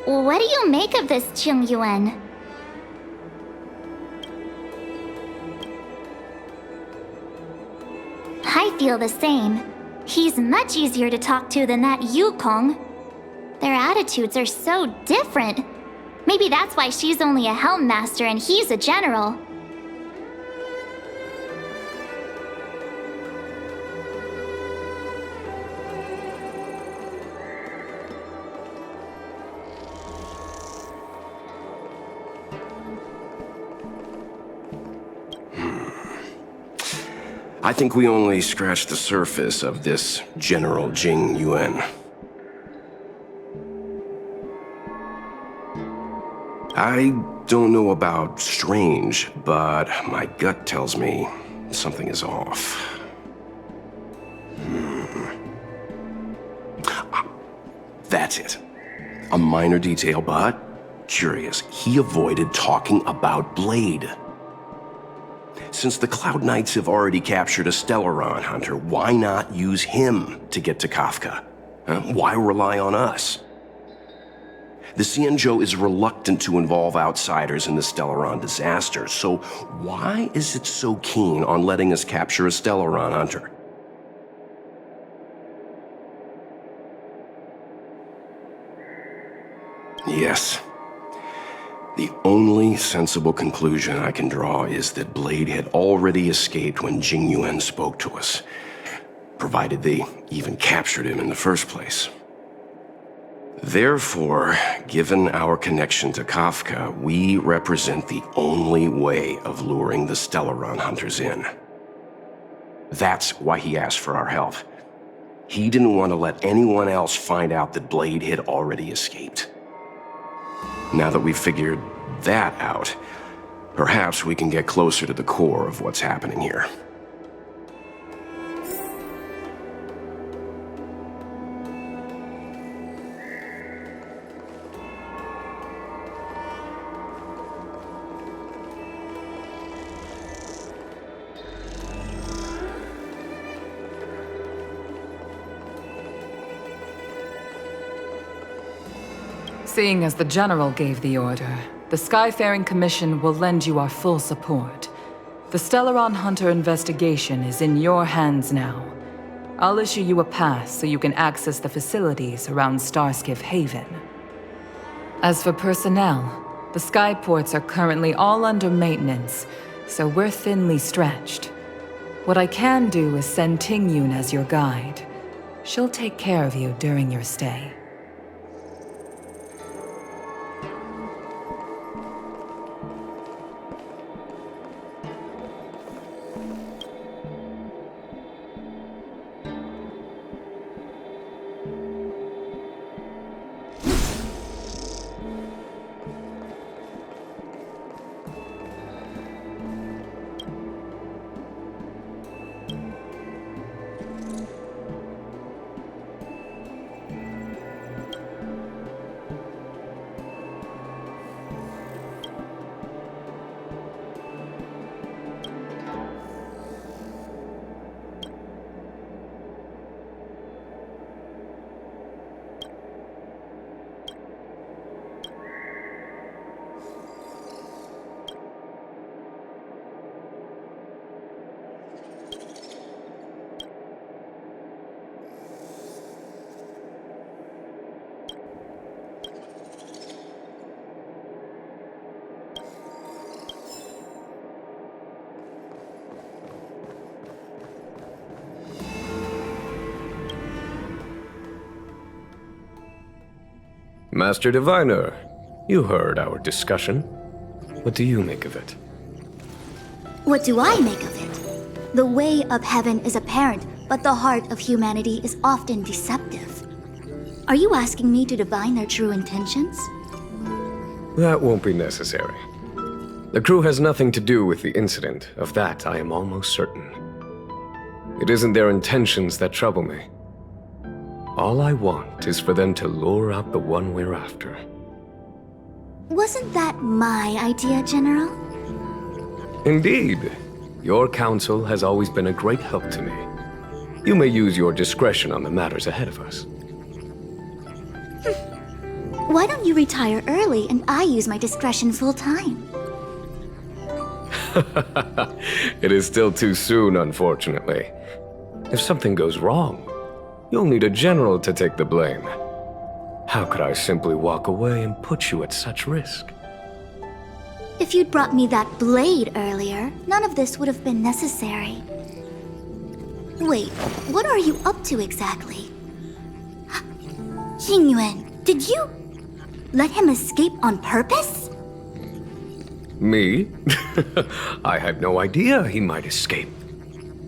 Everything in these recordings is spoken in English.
What do you make of this Tingyun? I feel the same. He's much easier to talk to than that Yukong. Their attitudes are so different. Maybe that's why she's only a helm master and he's a general. I think we only scratched the surface of this General Tingyun. I don't know about strange, but my gut tells me something is off. That's it. A minor detail, but curious. He avoided talking about Blade. Since the Cloud Knights have already captured a Stellaron hunter, why not use him to get to Kafka? Why rely on us? The Xianzhou is reluctant to involve outsiders in the Stellaron disaster, so why is it so keen on letting us capture a Stellaron hunter? Yes. The only sensible conclusion I can draw is that Blade had already escaped when Tingyun spoke to us, provided they even captured him in the first place. Therefore, given our connection to Kafka, we represent the only way of luring the Stellaron hunters in. That's why he asked for our help. He didn't want to let anyone else find out that Blade had already escaped. Now that we've figured that out, perhaps we can get closer to the core of what's happening here. Seeing as the General gave the order, the Skyfaring Commission will lend you our full support. The Stellaron Hunter investigation is in your hands now. I'll issue you a pass so you can access the facilities around Starskiff Haven. As for personnel, the skyports are currently all under maintenance, so we're thinly stretched. What I can do is send Tingyun as your guide. She'll take care of you during your stay. Master Diviner, you heard our discussion. What do you make of it? What do I make of it? The way of heaven is apparent, but the heart of humanity is often deceptive. Are you asking me to divine their true intentions? That won't be necessary. The crew has nothing to do with the incident. Of that, I am almost certain. It isn't their intentions that trouble me. All I want is for them to lure out the one we're after. Wasn't that my idea, General? Indeed. Your counsel has always been a great help to me. You may use your discretion on the matters ahead of us. Why don't you retire early and I use my discretion full time? It is still too soon, unfortunately. If something goes wrong, you'll need a general to take the blame. How could I simply walk away and put you at such risk? If you'd brought me that blade earlier, none of this would have been necessary. Wait, what are you up to exactly? Tingyun, did you let him escape on purpose? Me? I had no idea he might escape.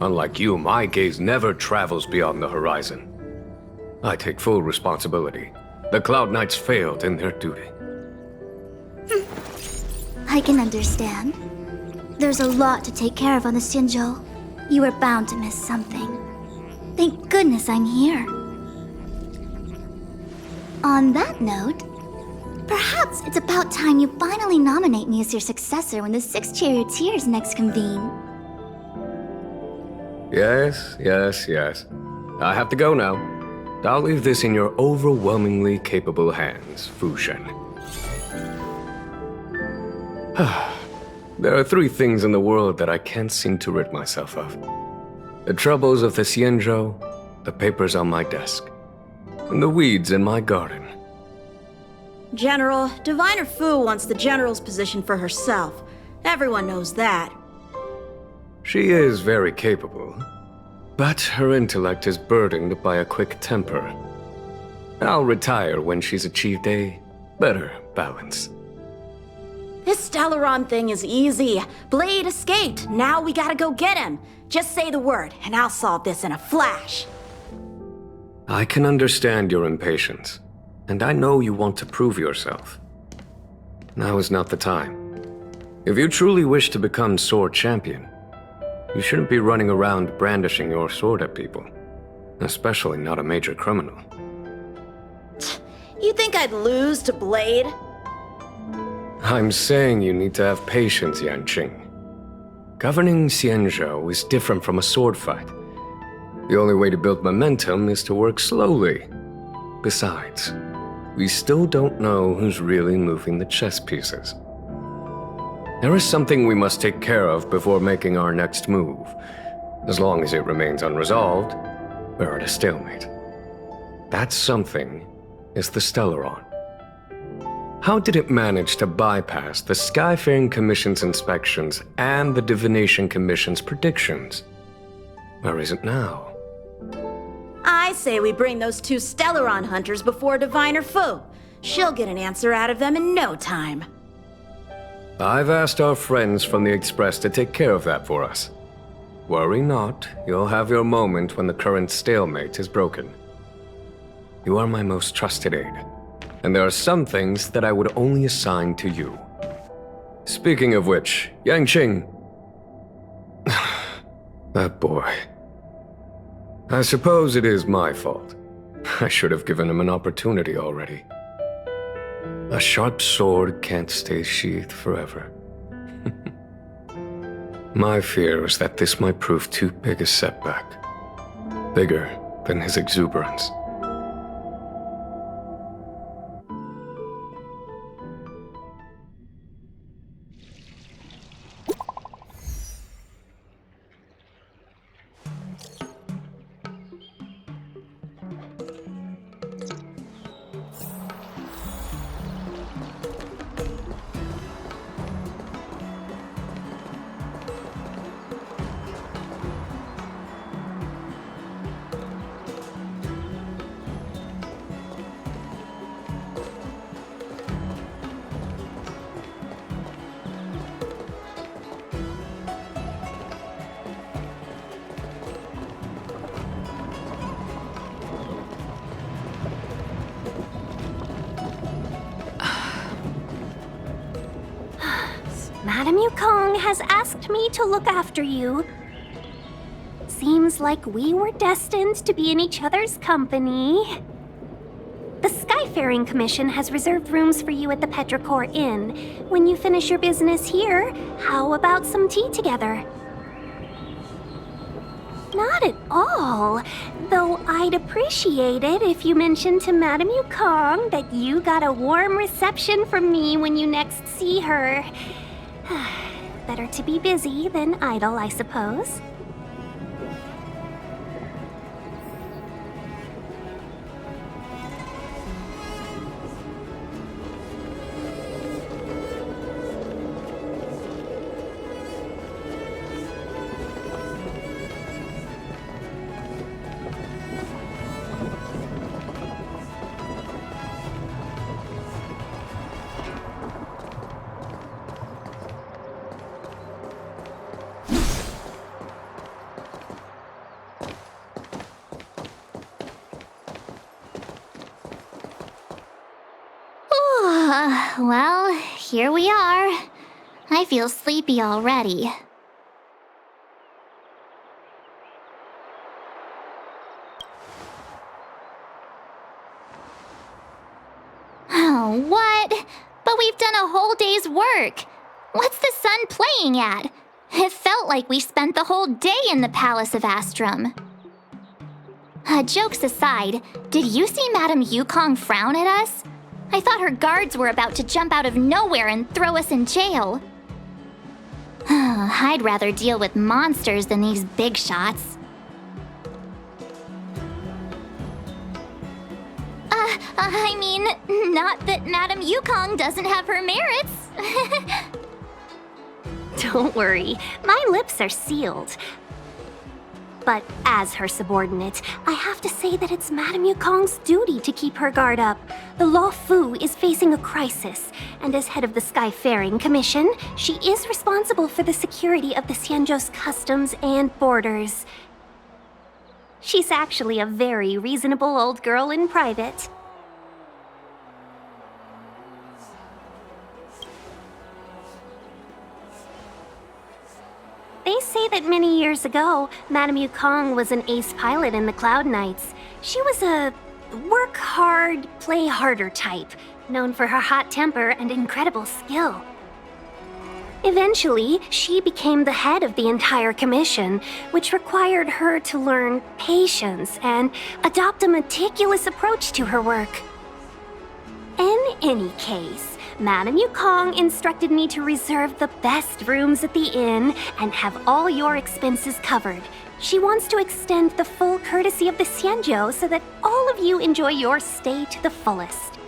Unlike you, my gaze never travels beyond the horizon. I take full responsibility. The Cloud Knights failed in their duty. I can understand. There's a lot to take care of on the Xianzhou. You were bound to miss something. Thank goodness I'm here. On that note, perhaps it's about time you finally nominate me as your successor when the 6 charioteers next convene. Yes. I have to go now. I'll leave this in your overwhelmingly capable hands, Fu Shen. There are 3 things in the world that I can't seem to rid myself of. The troubles of the Xianzhou, the papers on my desk, and the weeds in my garden. General, Diviner Fu wants the General's position for herself. Everyone knows that. She is very capable, but her intellect is burdened by a quick temper. I'll retire when she's achieved a better balance. This Stellaron thing is easy. Blade escaped. Now we gotta go get him. Just say the word, and I'll solve this in a flash. I can understand your impatience, and I know you want to prove yourself. Now is not the time. If you truly wish to become sword champion, you shouldn't be running around brandishing your sword at people, especially not a major criminal. You think I'd lose to Blade? I'm saying you need to have patience, Yanqing. Governing Xianzhou is different from a sword fight. The only way to build momentum is to work slowly. Besides, we still don't know who's really moving the chess pieces. There is something we must take care of before making our next move. As long as it remains unresolved, we're at a stalemate. That something is the Stellaron. How did it manage to bypass the Skyfaring Commission's inspections and the Divination Commission's predictions? Where is it now? I say we bring those 2 Stellaron hunters before Diviner Fu. She'll get an answer out of them in no time. I've asked our friends from the Express to take care of that for us. Worry not, you'll have your moment when the current stalemate is broken. You are my most trusted aide, and there are some things that I would only assign to you. Speaking of which, Yanqing... that boy... I suppose it is my fault. I should have given him an opportunity already. A sharp sword can't stay sheathed forever. My fear is that this might prove too big a setback. Bigger than his exuberance. Madam Yukong has asked me to look after you. Seems like we were destined to be in each other's company. The Skyfaring Commission has reserved rooms for you at the Petrichor Inn. When you finish your business here, how about some tea together? Not at all. Though I'd appreciate it if you mentioned to Madame Yukong that you got a warm reception from me when you next see her. Better to be busy than idle, I suppose. Well, here we are. I feel sleepy already. Oh, what? But we've done a whole day's work. What's the sun playing at? It felt like we spent the whole day in the Palace of Astrum. Jokes aside, did you see Madame Yukong frown at us? I thought her guards were about to jump out of nowhere and throw us in jail. I'd rather deal with monsters than these big shots. I mean, not that Madame Yukong doesn't have her merits. Don't worry, my lips are sealed. But as her subordinate, I have to say that it's Madame Yukong's duty to keep her guard up. The Luofu is facing a crisis, and as head of the Skyfaring Commission, she is responsible for the security of the Xianzhou's customs and borders. She's actually a very reasonable old girl in private. They say that many years ago, Madame Yukong was an ace pilot in the Cloud Knights. She was a work hard, play harder type, known for her hot temper and incredible skill. Eventually, she became the head of the entire commission, which required her to learn patience and adopt a meticulous approach to her work. In any case, Madame Yukong instructed me to reserve the best rooms at the inn and have all your expenses covered. She wants to extend the full courtesy of the Xianzhou so that all of you enjoy your stay to the fullest.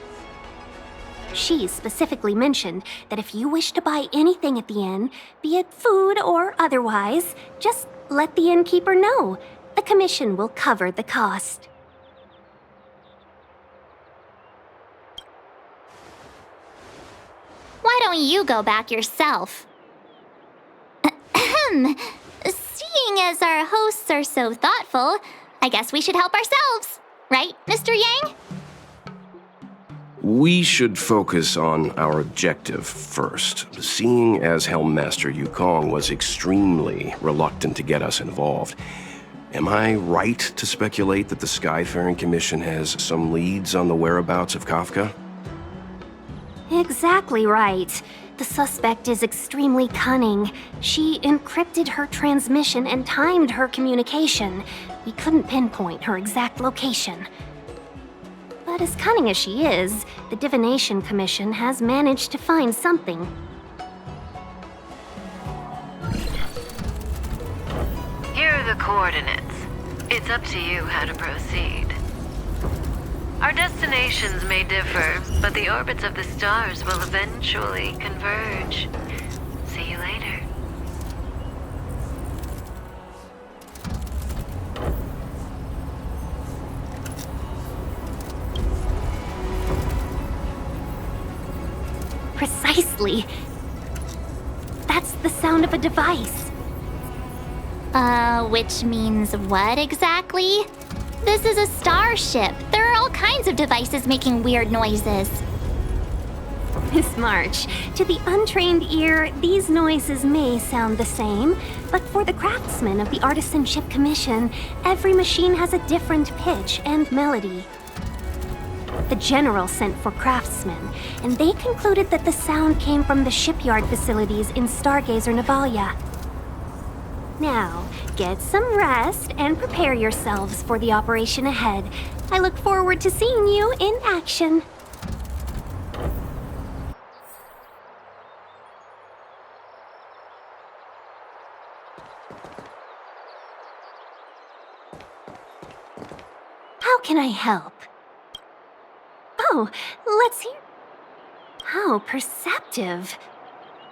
She specifically mentioned that if you wish to buy anything at the inn, be it food or otherwise, just let the innkeeper know. The commission will cover the cost. Why don't you go back yourself? Seeing as our hosts are so thoughtful, I guess we should help ourselves. Right, Mr. Yang? We should focus on our objective first. Seeing as Helmmaster Yukong was extremely reluctant to get us involved, am I right to speculate that the Skyfaring Commission has some leads on the whereabouts of Kafka? Exactly right. The suspect is extremely cunning. She encrypted her transmission and timed her communication. We couldn't pinpoint her exact location. But as cunning as she is, the Divination Commission has managed to find something. Here are the coordinates. It's up to you how to proceed. Our destinations may differ, but the orbits of the stars will eventually converge. See you later. Precisely. That's the sound of a device. Which means what exactly? This is a starship. There are all kinds of devices making weird noises. Miss March, to the untrained ear, these noises may sound the same, but for the craftsmen of the Artisanship Commission, every machine has a different pitch and melody. The General sent for craftsmen, and they concluded that the sound came from the shipyard facilities in Stargazer Navalia. Now, get some rest and prepare yourselves for the operation ahead. I look forward to seeing you in action. How can I help? Oh, let's hear. How perceptive.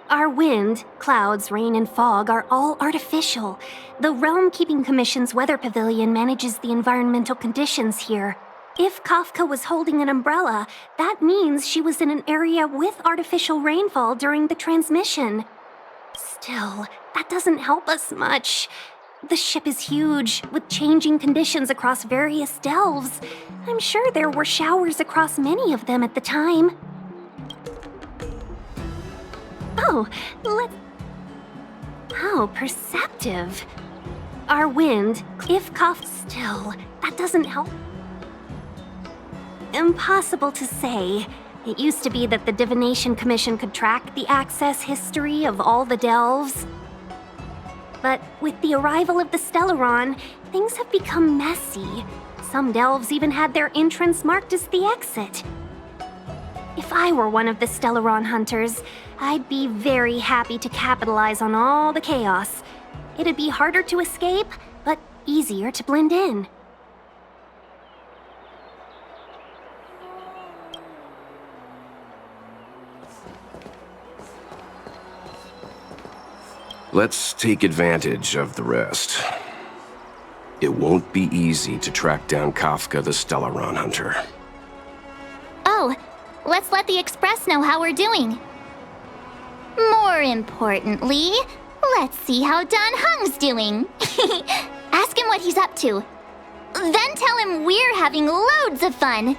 Our wind, clouds, rain, and fog are all artificial. The Realm Keeping Commission's weather pavilion manages the environmental conditions here. If Kafka was holding an umbrella, that means she was in an area with artificial rainfall during the transmission. Still, that doesn't help us much. The ship is huge, with changing conditions across various delves. I'm sure there were showers across many of them at the time. Oh, let's... How perceptive. Our wind, if coughed still, that doesn't help. Impossible to say. It used to be that the Divination Commission could track the access history of all the delves. But with the arrival of the Stellaron, things have become messy. Some delves even had their entrance marked as the exit. If I were one of the Stellaron hunters, I'd be very happy to capitalize on all the chaos. It'd be harder to escape, but easier to blend in. Let's take advantage of the rest. It won't be easy to track down Kafka the Stellaron hunter. Oh, let's let the Express know how we're doing. More importantly, let's see how Dan Heng's doing. Ask him what he's up to. Then tell him we're having loads of fun.